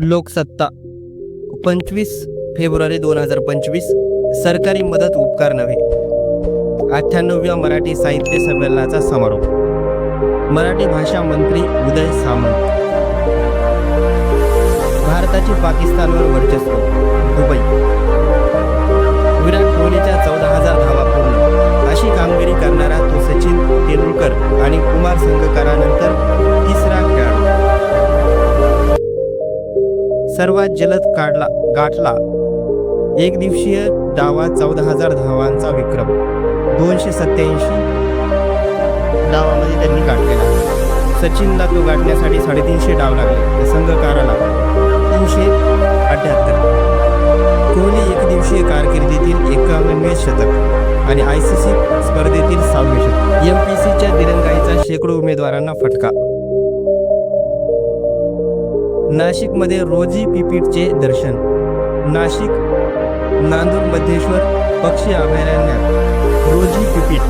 Loksatta 25 February 2025. सरकारी मदत उपकार नव्हे. 98व्या मराठी साहित्य संमेलनाचा समारोप. मराठी भाषा मंत्री उदय सामंत. भारताची पाकिस्तानवर वर्चस्व. दुबई. विराट कोहलीच्या 14,000 धावा पूर्ण अशी कामगिरी करणारा तो सचिन तेंडुलकर आणि कुमार संगकारानंतर तिसरा खेळाडू. सर्वात जलद गाठला एक दिवसीय डावात 14,000 धावांचा विक्रम. 287 डावामध्ये त्यांनी गाठलेला. सचिनला तो गाठण्यासाठी 350 डाव लागले. संघकाराला 378. कोहली एकदिवसीय कारकिर्दीतील 51 शतक आणि ICC स्पर्धेतील 6वे शतक. MPCच्या दिरंगाईचा शेकडो उमेदवारांना फटका. नाशिकमध्ये रोजी पिपीटचे दर्शन. नाशिक नांदूर मध्येश्वर पक्षी अभयारण्यात रोजी पिपीट.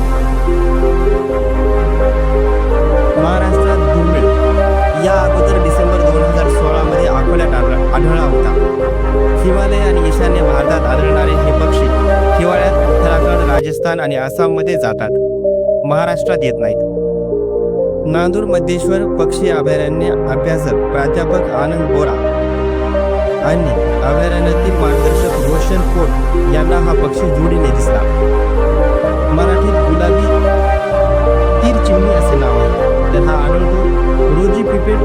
महाराष्ट्रात दुर्मिळ. या अगोदर डिसेंबर 2016 मध्ये अकोल्यात आढळला होता. हिमालय आणि ईशान्य भारतात आढळणारे हे पक्षी हिवाळ्यात उत्तराखंड, राजस्थान आणि आसाममध्ये जातात. महाराष्ट्रात येत नाहीत. नांदूर मध्येश्वर पक्षी अभयारण्य अभ्यासक प्राध्यापक आनंद बोरा आणि अभयारण्यातील मार्गदर्शक रोशन कोट यांना हा पक्षी जोडीने दिसला. मराठीत गुलाबी तीर चिमणी असे नाव आहे. तर हा आढळतो रोजी पिपीट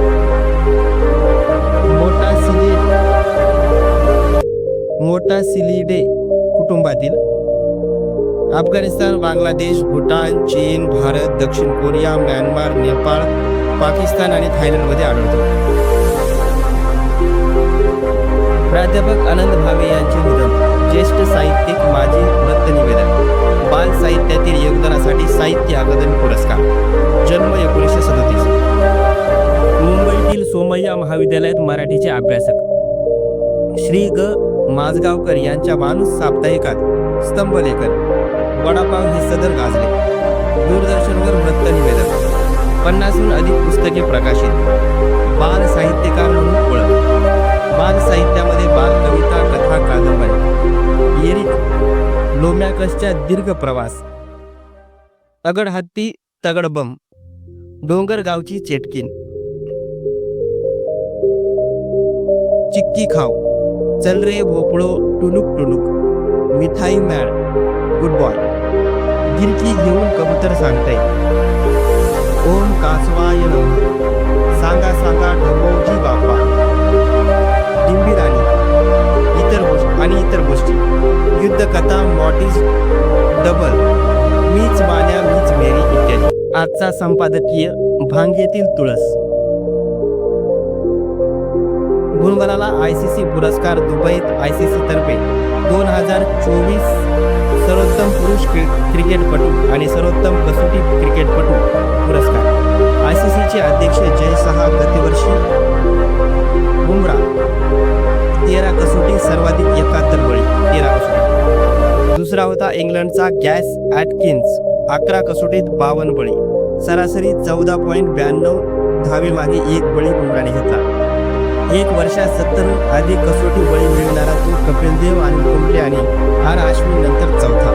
मोटासिलिडे कुटुंबातील. अफगाणिस्तान, बांगलादेश, भूटान, चीन, भारत, दक्षिण कोरिया, म्यानमार, नेपाळ, पाकिस्तान आणि थायलंडमध्ये आढळतो. प्राध्यापक आनंद भावे यांचे निधन. ज्येष्ठ साहित्यिक, माजी वृत्तनिवेदक. बाल साहित्यातील योगदानासाठी साहित्य अकादमी पुरस्कार. जन्म 1937. मुंबईतील सोमय्या महाविद्यालयात मराठीचे अभ्यासक. श्री ग माझगावकर यांच्या माणूस साप्ताहिकात स्तंभलेखन. वडापाव हे सदर गाजले. दूरदर्शनवर वृत्तनिवेदक. 50हून अधिक पुस्तके प्रकाशित. बाल साहित्यकार म्हणून ओळख. बाल साहित्यामध्ये बाल कविता, कथा, कादंबरी. एरिक लोमॅकसच्या दीर्घ प्रवास. अगड हत्ती तगड बम. डोंगरगावची चेटकीन. चिक्की खाव. चल रे भोपळो टुनुक टुनुक. मिठाई मॅड. Good boy. गिरकी घेऊन कबूतर सांगते. ओम कासवाय नमः. सांगा सांगा ढबोजी बापा. डिंबी राणी. इतर गोष्टी. युद्ध कथा, मॉटिस डबल, मीच मान्या मीच मेरी इत्यादी. आजचा संपादकीय भांगेतील तुळस. भुनवलाला ICC पुरस्कार. दुबईत ICC तर्फे 2024 सर्वोत्तम पुरुष क्रिकेटपटू आणि सर्वोत्तम कसोटी क्रिकेटपटू पुरस्कार. ICCचे अध्यक्ष जय शहा. गतवर्षी बुमरा 13 कसोटी, सर्वाधिक 71 बळी 13 कसोटी. दुसरा होता इंग्लंडचा गॅस ॲटकिन्स. 11 कसोटीत 52 बळी. सरासरी 14.92 धावे मागे 1 बळी बुमराने घेतला. 1 वर्षात 70 अधिक कसोटी बळी मिळवणारा तो कपिल देव आणि कुंबळे आणि आर अश्विन नंतर चौथा.